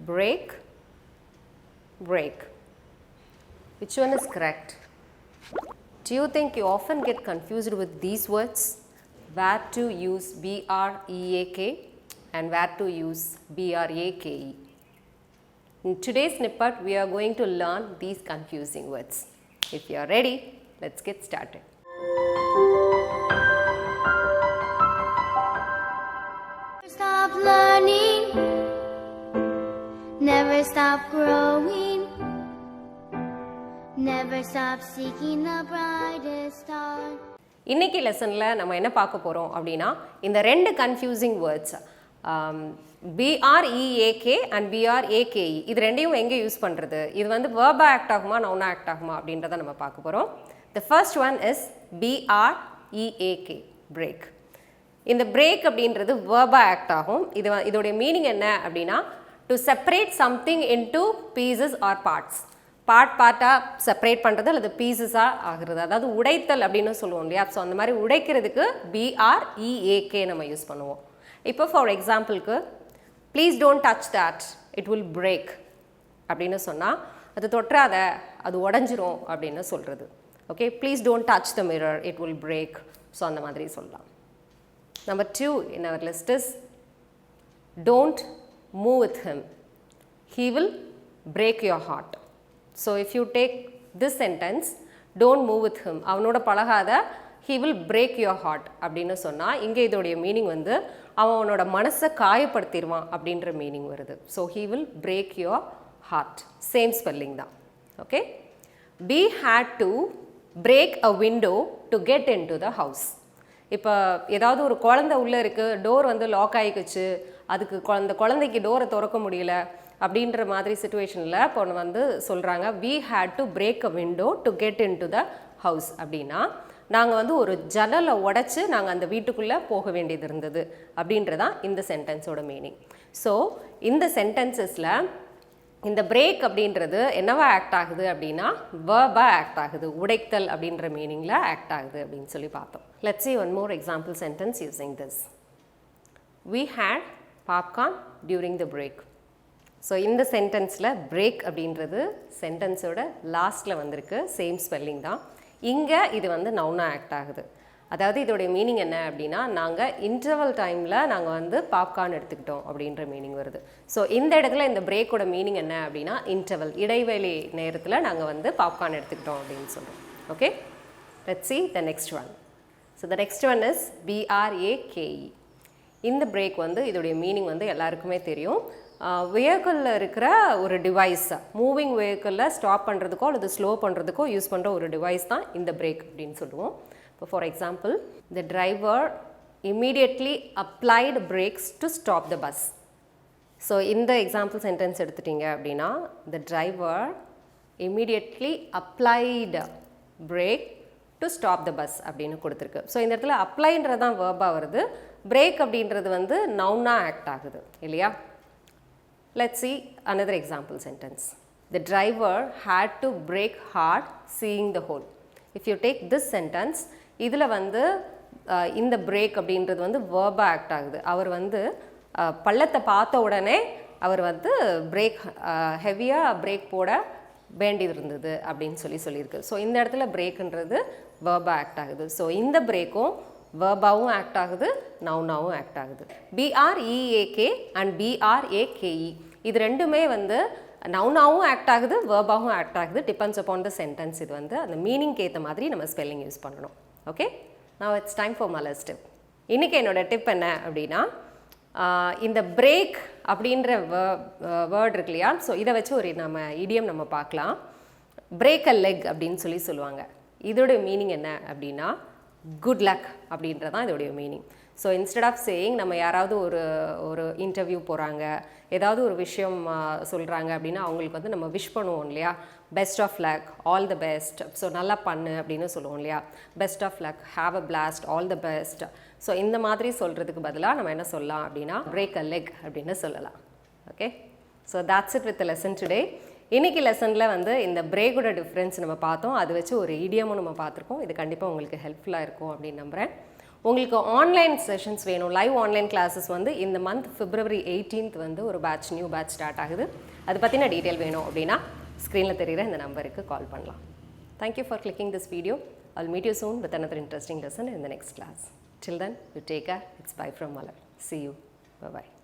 break, break. Which one is correct? Do you think you often get confused with these words? Where to use B-R-E-A-K and where to use B-R-A-K-E? In today's snippet, we are going to learn these confusing words. If you are ready, let's get started. Stop learning, never stop growing, never stop seeking the brightest star. இன்னைக்கு லெசன்ல நம்ம என்ன பார்க்க போறோம் அப்படினா இந்த ரெண்டு confusing words BREAK and BRAKE இது ரெண்டையும் எங்க யூஸ் பண்றது, இது வந்து verb ஆக்ட் ஆகுமா noun ஆக்ட் ஆகுமா அப்படின்றத நம்ம பார்க்க போறோம். The first one is BREAK, break. இந்த break அப்படின்றது verb ஆக்ட் ஆகும். இதோட மீனிங் என்ன அப்படினா to separate something into pieces or parts. பார்ட்டாக செப்பரேட் பண்ணுறது அல்லது பீசஸாக ஆகுறது, அதாவது உடைத்தல் அப்படின்னு சொல்லுவோம் இல்லையா. ஸோ அந்த மாதிரி உடைக்கிறதுக்கு BREAK நம்ம யூஸ் பண்ணுவோம். இப்போ ஃபார் எக்ஸாம்பிளுக்கு please don't touch that, it will break அப்படின்னு சொன்னால் அது தொற்றாத, அது உடஞ்சிரும் அப்படின்னு சொல்கிறது. Okay, please don't touch the mirror, it will break. So அந்த மாதிரி சொல்லலாம். Number 2 in our list is don't move with him, he will break your heart. So if you take this sentence, don't move with him, அவனோட பழகாத, he will break your heart அப்படின்னு சொன்னால் இங்கே இதோடைய meaning வந்து அவனோட மனசை காயப்படுத்திடுவான் அப்படின்ற மீனிங் வருது. So he will break your heart, same spelling தான். Okay, we had to break a window to get into the house. இப்போ ஏதாவது ஒரு குழந்தை உள்ளே இருக்குது, டோர் வந்து லாக் ஆகிக்குச்சு, அதுக்கு குழந்தைக்கு டோரை திறக்க முடியல அப்படின்ற மாதிரி சுச்சுவேஷனில் இப்போ வந்து சொல்கிறாங்க we had to break a window to get into the house அப்படின்னா நாங்கள் வந்து ஒரு ஜன்னலை உடைச்சு நாங்கள் அந்த வீட்டுக்குள்ளே போக வேண்டியது இருந்தது அப்படின்றதான் இந்த சென்டென்ஸோட மீனிங். ஸோ இந்த சென்டென்சஸில் இந்த பிரேக் அப்படின்றது என்னவா ஆக்ட் ஆகுது அப்படின்னா வேர்பாக ஆக்ட் ஆகுது, உடைத்தல் அப்படின்ற மீனிங்கில் ஆக்ட் ஆகுது அப்படின்னு சொல்லி பார்த்தோம். Let's see one more example sentence using this. We had popcorn during the break. So இந்த சென்டென்ஸில் பிரேக் அப்படின்றது சென்டென்ஸோட லாஸ்ட்டில் வந்திருக்கு, சேம் ஸ்பெல்லிங் தான். இங்கே இது வந்து நவுனாக ஆக்ட் ஆகுது. அதாவது இதோடைய மீனிங் என்ன அப்படின்னா நாங்கள் இன்டர்வல் டைமில் நாங்கள் வந்து பாப்கார்ன் எடுத்துக்கிட்டோம் அப்படின்ற மீனிங் வருது. ஸோ இந்த இடத்துல இந்த பிரேக்கோட மீனிங் என்ன அப்படின்னா இன்டர்வல், இடைவெளி நேரத்தில் நாங்கள் வந்து பாப்கார்ன் எடுத்துக்கிட்டோம் அப்படின்னு சொல்கிறோம். Okay, let's see the next one. So the next one is BRAKE. இந்த பிரேக் வந்து இதோடைய மீனிங் வந்து எல்லாருக்குமே தெரியும். வெஹிக்கிளில் இருக்கிற ஒரு டிவைஸ், மூவிங் வெஹிக்கிளில் ஸ்டாப் பண்ணுறதுக்கோ அல்லது ஸ்லோ பண்ணுறதுக்கோ யூஸ் பண்ணுற ஒரு டிவைஸ் தான் இந்த பிரேக் அப்படின்னு சொல்லுவோம். இப்போ for example, the driver immediately applied brakes to stop the bus. So இந்த எக்ஸாம்பிள் சென்டென்ஸ் எடுத்துட்டிங்க அப்படின்னா the driver immediately applied brake to stop the bus அப்படின்னு கொடுத்துருக்கு. ஸோ இந்த இடத்துல அப்ளைன்றது தான் வேர்பாக வருது, பிரேக் அப்படின்றது வந்து நவுனாக ஆக்ட் ஆகுது இல்லையா. Let's see another example sentence. The driver had to brake hard seeing the hole. If you take this sentence, இதில் வந்து இந்த பிரேக் அப்படின்றது வந்து வேர்பாக ஆக்ட் ஆகுது. அவர் வந்து பள்ளத்தை பார்த்த உடனே அவர் வந்து பிரேக் ஹெவியாக பிரேக் போட வேண்டியது இருந்தது அப்படின்னு சொல்லியிருக்கு. ஸோ இந்த இடத்துல பிரேக்குன்றது வேர்பாக ஆக்ட் ஆகுது. ஸோ இந்த பிரேக்கும் வேர்பாவும் ஆக்ட் ஆகுது, நவுனாவும் ஆக்ட் ஆகுது. BREAK அண்ட் BRAKE இது ரெண்டுமே வந்து நவுனாவும் ஆக்ட் ஆகுது, வேர்பாவும் ஆக்ட் ஆகுது, டிபெண்ட்ஸ் அப்பான் த சென்டென்ஸ். இது வந்து அந்த மீனிங்க்கு ஏற்ற மாதிரி நம்ம ஸ்பெல்லிங் யூஸ் பண்ணணும். Okay, now it's time for my last tip. இன்றைக்கி என்னோட டிப் என்ன அப்படின்னா இந்த பிரேக் அப்படின்ற வேர்ட் இருக்கு இல்லையா, ஸோ இதை வச்சு ஒரு நம்ம இடியம் நம்ம பார்க்கலாம். பிரேக் அ லெக் அப்படின்னு சொல்லுவாங்க. இதோட மீனிங் என்ன அப்படின்னா குட் லக் அப்படின்றதான் இதோடைய meaning. So instead of saying நம்ம யாராவது ஒரு இன்டர்வியூ போகிறாங்க, ஏதாவது ஒரு விஷயம் சொல்கிறாங்க அப்படின்னா அவங்களுக்கு வந்து நம்ம விஷ் பண்ணுவோம் இல்லையா, best of luck, all the best, so நல்லா பண்ணு அப்படின்னு சொல்லுவோம் இல்லையா, best of luck, have a blast, all the best. So இந்த மாதிரி சொல்கிறதுக்கு பதிலாக நம்ம என்ன சொல்லலாம் அப்படின்னா பிரேக் அ லெக் அப்படின்னு சொல்லலாம். Okay, so that's it with the lesson today. இன்றைக்கி லெசனில் வந்து இந்த பிரேக்கோட டிஃப்ரென்ஸ் நம்ம பார்த்தோம், அது வச்சு ஒரு இடியமும் நம்ம பார்த்துருக்கோம். இது கண்டிப்பாக உங்களுக்கு ஹெல்ப்ஃபுல்லாக இருக்கும் அப்படின்னு நம்புகிறேன். உங்களுக்கு ஆன்லைன் செஷன்ஸ் வேணும், லைவ் ஆன்லைன் கிளாஸஸ் வந்து இந்த மந்த் February 18th வந்து ஒரு நியூ பேட்ச் ஸ்டார்ட் ஆகுது. அது பற்றின டீட்டெயில் வேணும் அப்படின்னா ஸ்க்ரீனில் தெரிகிற இந்த நம்பருக்கு கால் பண்ணலாம். Thank you for clicking this video. I'll meet you soon with another interesting lesson in the next class. Till then, you take care. It's bye from Malar. See you. Bye-bye.